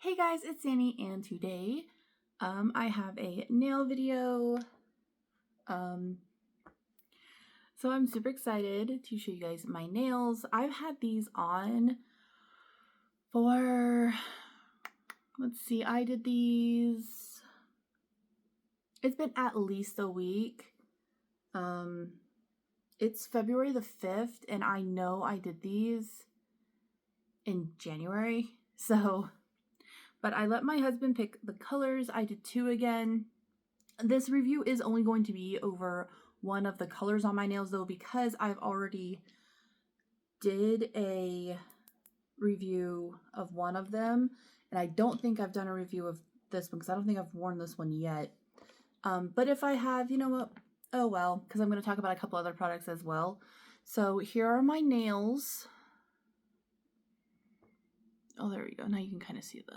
Hey guys, it's Sandy, and today I have a nail video. So I'm super excited to show you guys my nails. I've had these on for, let's see, I did these, it's been at least a week. It's February the 5th, and I know I did these in January, but I let my husband pick the colors. I did two again. This review is only going to be over one of the colors on my nails though, because I've already did a review of one of them, and I don't think I've done a review of this one because I don't think I've worn this one yet. But if I have, you know what? Oh well, because I'm going to talk about a couple other products as well. So here are my nails. Oh, there we go. Now you can kind of see the...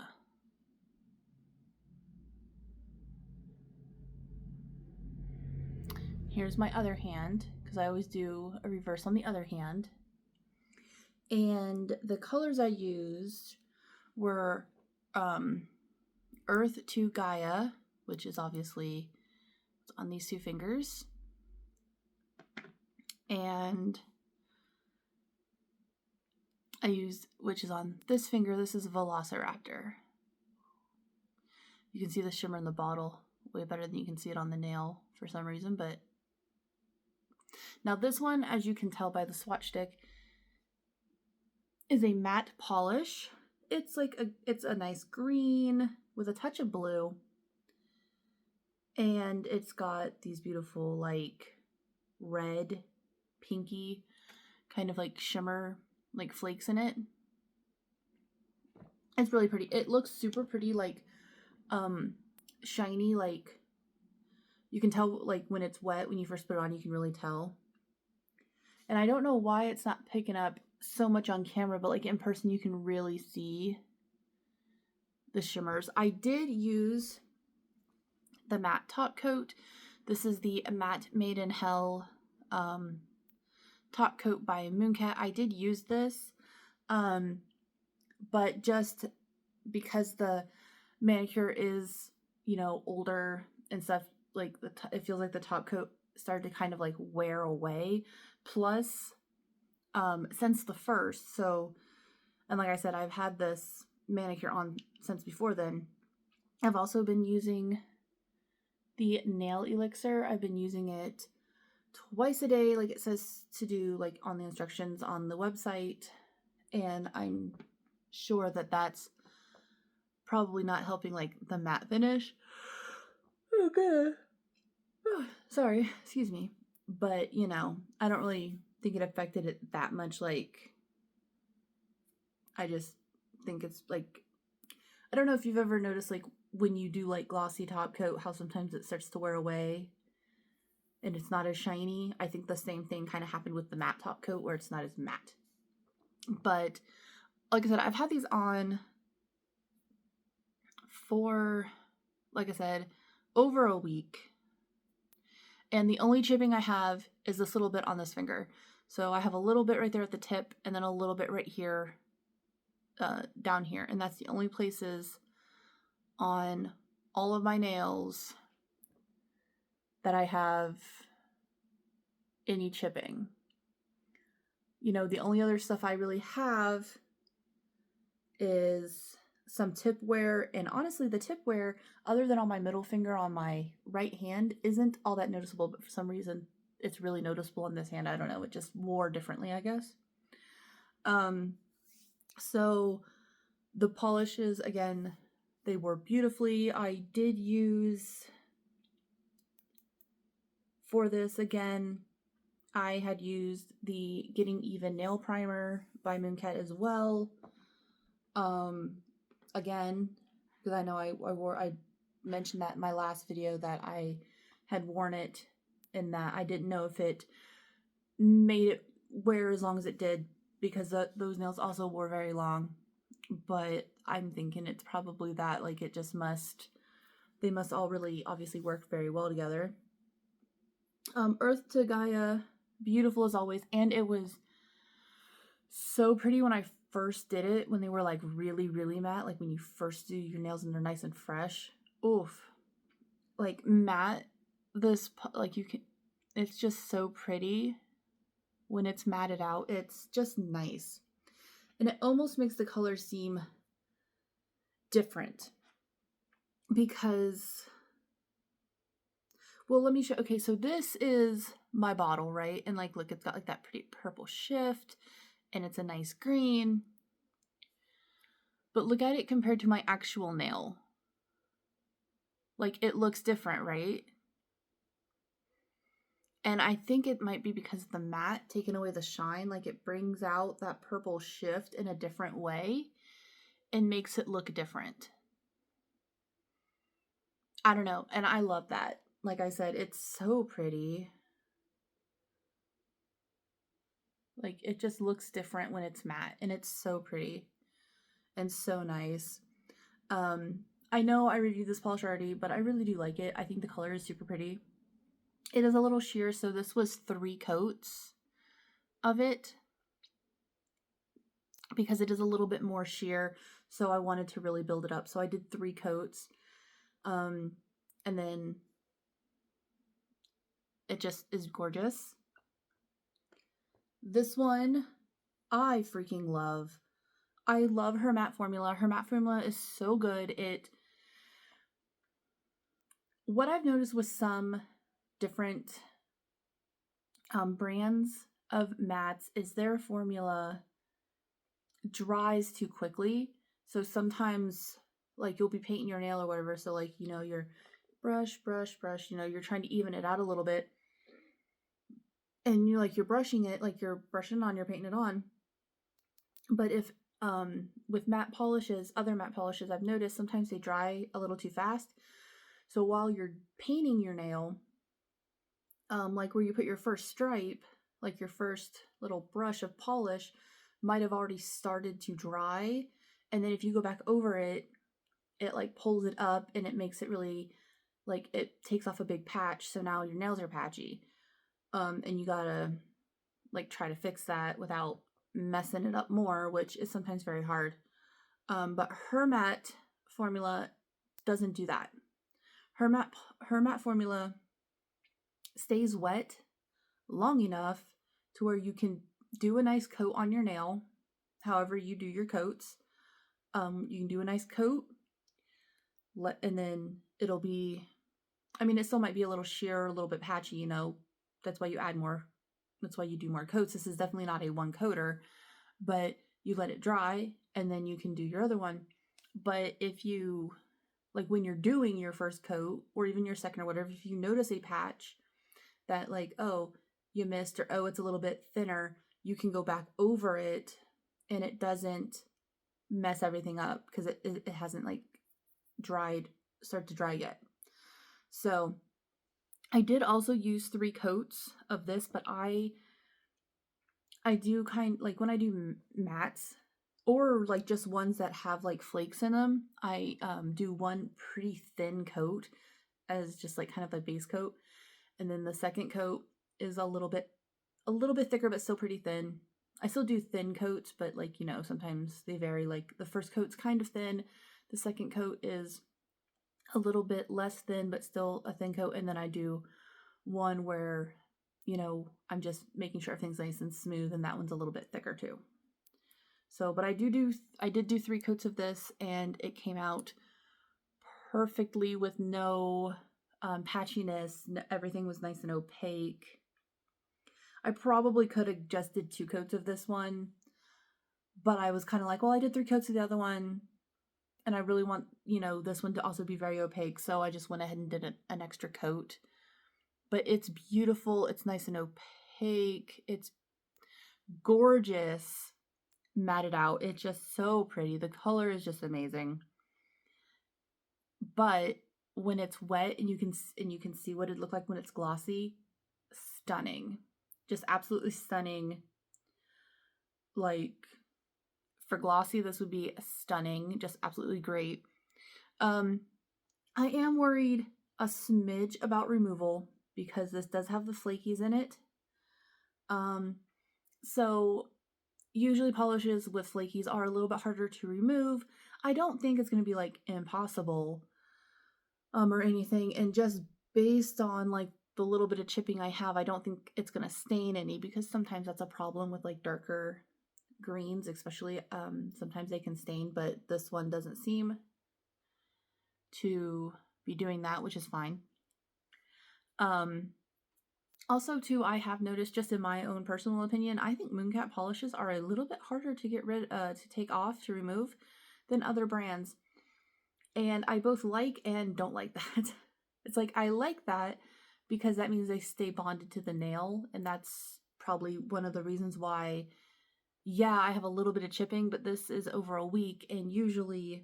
Here's my other hand, because I always do a reverse on the other hand. And the colors I used were Earth to Gaia, which is obviously on these two fingers. And I used, which is on this finger, this is Velociraptor. You can see the shimmer in the bottle way better than you can see it on the nail for some reason, but now this one, as you can tell by the swatch stick, is a matte polish. It's like it's a nice green with a touch of blue, and it's got these beautiful like red, pinky kind of like shimmer, like flakes in it. It's really pretty. It looks super pretty, like shiny, like you can tell like when it's wet, when you first put it on, you can really tell. And I don't know why it's not picking up so much on camera, but like in person you can really see the shimmers. I did use the matte top coat. This is the Matte Made in Hell top coat by Mooncat. I did use this, but just because the manicure is, you know, older and stuff, like it feels like the top coat started to kind of like wear away. Plus, since the first, so, and like I said, I've had this manicure on since before then. I've also been using the nail elixir. I've been using it twice a day, like it says to do, like on the instructions on the website, and I'm sure that that's probably not helping like the matte finish. Okay. Oh, sorry, excuse me. But, you know, I don't really think it affected it that much. Like, I just think it's like, I don't know if you've ever noticed, like, when you do like glossy top coat, how sometimes it starts to wear away and it's not as shiny. I think the same thing kind of happened with the matte top coat, where it's not as matte. But like I said, I've had these on for, like I said, over a week. And the only chipping I have is this little bit on this finger. So I have a little bit right there at the tip, and then a little bit right here, down here. And that's the only places on all of my nails that I have any chipping. You know, the only other stuff I really have is some tip wear, and honestly the tip wear, other than on my middle finger on my right hand, isn't all that noticeable, but for some reason it's really noticeable on this hand. I don't know, it just wore differently, I guess. So the polishes, again, they wore beautifully. I did use, for this again, I had used the Getting Even nail primer by Mooncat as well. Again, because I know I mentioned that in my last video that I had worn it, and that I didn't know if it made it wear as long as it did, because those nails also wore very long. But I'm thinking it's probably that, like, it just they must all really obviously work very well together. Earth to Gaia, beautiful as always, and it was so pretty when I first did it, when they were like really, really matte, like when you first do your nails and they're nice and fresh, oof, like matte, like you can, it's just so pretty when it's matted out. It's just nice. And it almost makes the color seem different because, well, let me show. Okay, so this is my bottle, right? And like, look, it's got like that pretty purple shift and it's a nice green. But look at it compared to my actual nail. Like, it looks different, right? And I think it might be because the matte taking away the shine, like it brings out that purple shift in a different way and makes it look different. I don't know, and I love that. Like I said, it's so pretty. Like, it just looks different when it's matte, and it's so pretty and so nice. I know I reviewed this polish already, but I really do like it. I think the color is super pretty. It is a little sheer, so this was 3 coats of it because it is a little bit more sheer, so I wanted to really build it up. So I did 3 coats, and then it just is gorgeous. This one I freaking love. I love her matte formula. Her matte formula is so good. What I've noticed with some different brands of mattes is their formula dries too quickly. So sometimes, like, you'll be painting your nail or whatever, so like, you know, you're brush, you're trying to even it out a little bit, and you're brushing it, like you're brushing on, you're painting it on. But if with matte polishes, other matte polishes, I've noticed sometimes they dry a little too fast. So while you're painting your nail, like where you put your first stripe, like your first little brush of polish might have already started to dry, and then if you go back over it, it like pulls it up and it makes it really, like, it takes off a big patch, so now your nails are patchy. And you gotta like try to fix that without messing it up more, which is sometimes very hard. But her matte formula doesn't do that. Her matte formula stays wet long enough to where you can do a nice coat on your nail, however you do your coats. You can do a nice coat, and then it'll be, I mean, it still might be a little sheer, a little bit patchy, you know, that's why you add more, that's why you do more coats. This is definitely not a one coater, but you let it dry and then you can do your other one. But if you, like when you're doing your first coat or even your second or whatever, if you notice a patch that like, oh, you missed, or oh, it's a little bit thinner, you can go back over it and it doesn't mess everything up because it hasn't like start to dry yet. So I did also use 3 coats of this, but I do like when I do mattes or like just ones that have like flakes in them, I do one pretty thin coat as just like kind of a base coat, and then the second coat is a little bit thicker but still pretty thin. I still do thin coats, but like, you know, sometimes they vary. Like the first coat's kind of thin, the second coat is a little bit less thin but still a thin coat, and then I do one where, you know, I'm just making sure everything's nice and smooth, and that one's a little bit thicker too. So, but I did do 3 coats of this, and it came out perfectly with no patchiness. Everything was nice and opaque. I probably could have just did 2 coats of this one, but I was kind of like, well, I did 3 coats of the other one, and I really want, you know, this one to also be very opaque, so I just went ahead and did an extra coat. But it's beautiful. It's nice and opaque. It's gorgeous matted out. It's just so pretty. The color is just amazing. But when it's wet and you can see what it looked like when it's glossy, stunning. Just absolutely stunning. Like for glossy, this would be stunning. Just absolutely great. I am worried a smidge about removal because this does have the flakies in it. So usually polishes with flakies are a little bit harder to remove. I don't think it's going to be like impossible or anything, and just based on like the little bit of chipping I have, I don't think it's going to stain any, because sometimes that's a problem with like darker greens, especially sometimes they can stain, but this one doesn't seem to be doing that, which is fine. Also, too, I have noticed, just in my own personal opinion, I think mooncat polishes are a little bit harder to get rid, to take off, to remove, than other brands. And I both like and don't like that. It's like, I like that because that means they stay bonded to the nail, and that's probably one of the reasons why, yeah, I have a little bit of chipping, but this is over a week, and usually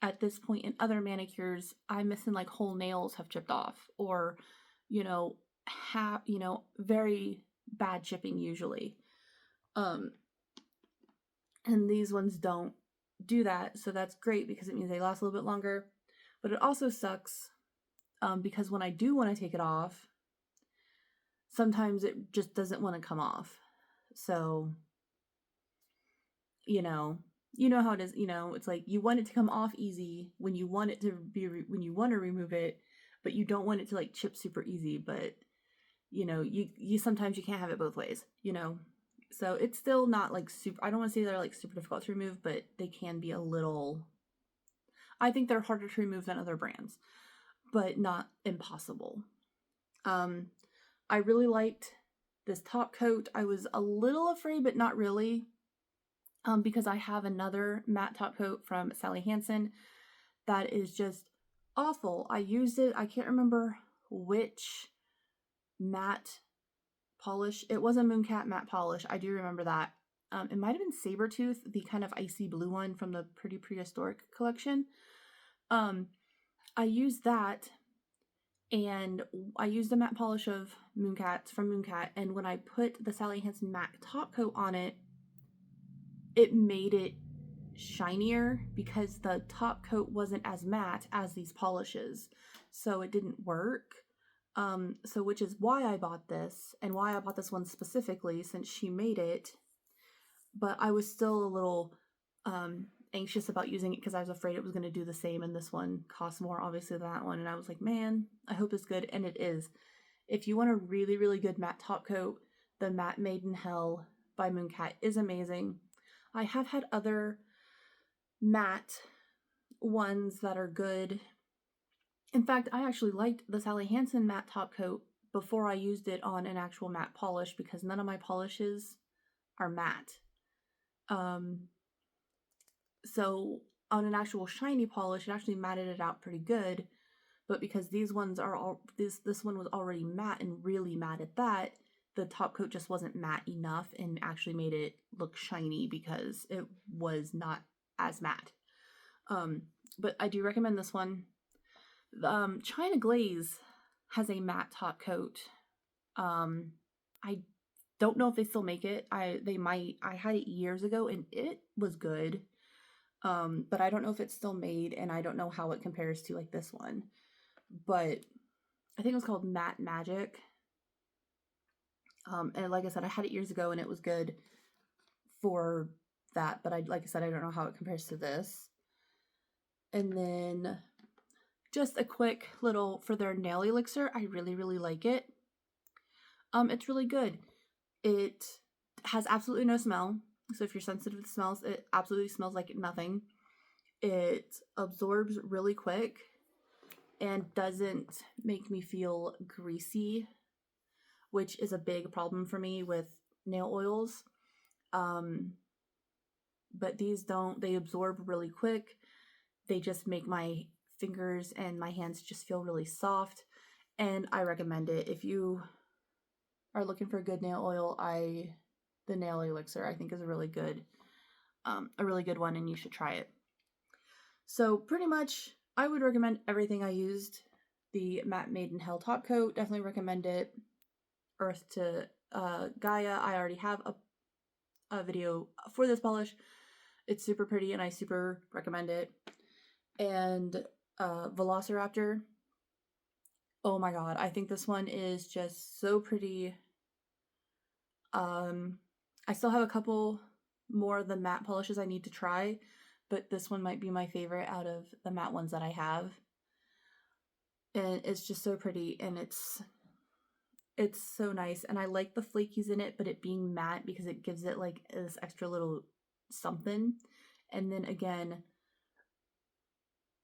at this point in other manicures, I'm missing like whole nails have chipped off, or, you know, very bad chipping usually. And these ones don't do that, so that's great because it means they last a little bit longer. But it also sucks because when I do want to take it off, sometimes it just doesn't want to come off. So, you know how it is. It's like you want it to come off easy when you want it to be when you want to remove it, but you don't want it to like chip super easy. But you sometimes you can't have it both ways. So it's still not like super. I don't want to say they're like super difficult to remove, but they can be a little. I think they're harder to remove than other brands, but not impossible. I really liked this top coat. I was a little afraid, but not really, because I have another matte top coat from Sally Hansen that is just awful. I used it. I can't remember which matte polish. It was a mooncat matte polish. I do remember that. It might have been Sabretooth, the kind of icy blue one from the Pretty Prehistoric collection. I used that, and I used the matte polish of Mooncat from Mooncat, and when I put the Sally Hansen matte top coat on it, it made it shinier because the top coat wasn't as matte as these polishes, so it didn't work. So which is why I bought this, and why I bought this one specifically, since she made it. But I was still a little anxious about using it because I was afraid it was going to do the same, and this one costs more obviously than that one, and I was like, man, I hope it's good. And it is. If you want a really, really good matte top coat, the Matte Made in Hell by Mooncat is amazing. I have had other matte ones that are good. In fact, I actually liked the Sally Hansen matte top coat before I used it on an actual matte polish, because none of my polishes are matte. So on an actual shiny polish, it actually matted it out pretty good. But because these ones are all, this one was already matte, and really matte at that, the top coat just wasn't matte enough and actually made it look shiny because it was not as matte. But I do recommend this one. China Glaze has a matte top coat. I don't know if they still make it. They might. I had it years ago and it was good. But I don't know if it's still made, and I don't know how it compares to like this one. But I think it was called Matte Magic. And like I said, I had it years ago and it was good for that. But like I said, I don't know how it compares to this. And then just a quick little for their nail elixir. I really, really like it. It's really good. It has absolutely no smell. So if you're sensitive to smells, it absolutely smells like nothing. It absorbs really quick and doesn't make me feel greasy, which is a big problem for me with nail oils. But these don't. They absorb really quick. They just make my fingers and my hands just feel really soft, and I recommend it. If you are looking for a good nail oil, the nail elixir I think is a really good one, and you should try it. So pretty much I would recommend everything I used. The Matte Made in Hell top coat, definitely recommend it. Earth to Gaia, I already have a video for this polish. It's super pretty and I super recommend it. And Velociraptor, oh my god, I think this one is just so pretty. I still have a couple more of the matte polishes I need to try, but this one might be my favorite out of the matte ones that I have. And it's just so pretty, and it's so nice, and I like the flakies in it, but it being matte because it gives it like this extra little something. And then again,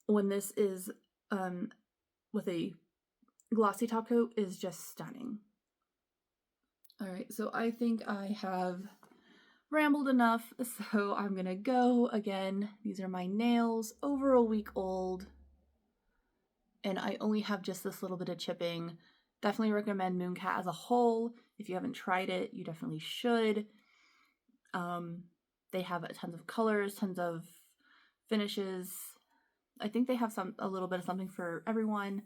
when this is with a glossy top coat, is just stunning. All right, so I think I have rambled enough, so I'm gonna go. Again, these are my nails, over a week old, and I only have just this little bit of chipping. Definitely recommend Mooncat as a whole. If you haven't tried it, you definitely should. They have tons of colors, tons of finishes. I think they have a little bit of something for everyone.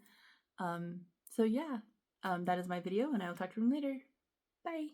So yeah, that is my video, and I will talk to you later. Bye.